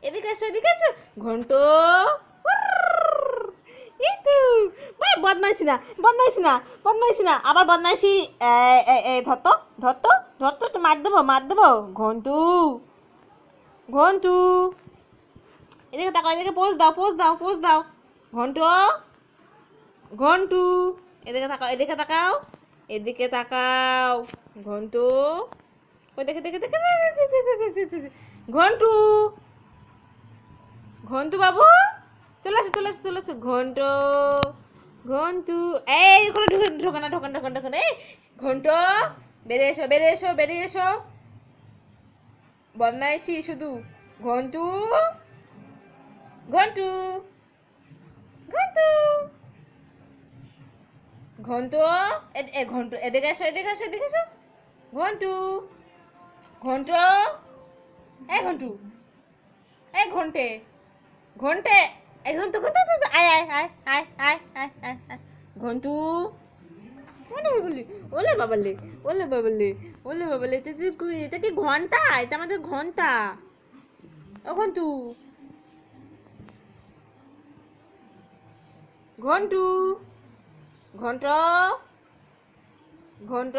এদিকে এসো এদিকে এসো। ঘন্টু এই তো ভাই, বদমাইশি না বদমাইশি না বদমাইশি না, আবার বদমাইশি। ধরতো ধরতো ধরতো, তো মার দেবো মার দেবো। ঘন্টু ঘন্টু এদিকে তাকাও, এদিকে পোজ দাও পোজ দাও পোজ দাও। ঘন্টু ঘন্টু এদিকে তাকাও এদিকে তাকাও এদিকে তাকাও। ঘন্টু ওই দেখে দেখে দেখে ঘন্টু ঘন্টু বাবু, চলে আসো চলে আসো চলে আসো। ঘন্টু ঘন্টু এই করে ঢুকে ঢোকানা ঢোকান ঢোকান ঢোকান। এই ঘন্টু বেরিয়ে এসো বেরিয়ে এসো বেরিয়ে এসো, বদমাইশি শুধু। ঘন্টু ঘন্টু ঘন্টু ঘন্টু ঘন্টু এদিকে এসো এদিকে এসো এদিকে এসো। ঘন্টু ঘন্টু এই ঘন্টু এই ঘন্টে ঘন্টে এই ঘন্টু ঘন্টু আয় আয় আয় আয় আয় আয় আয় আয়। ঘন্টু ওলে বাবালে ওলে বাবালে ওলে বাবালে ওলে বাবালে, এটা কি ঘন্টা? এটা আমাদের ঘন্টা। ও ঘন্টু ঘন্টু ঘন্ট ঘন্ট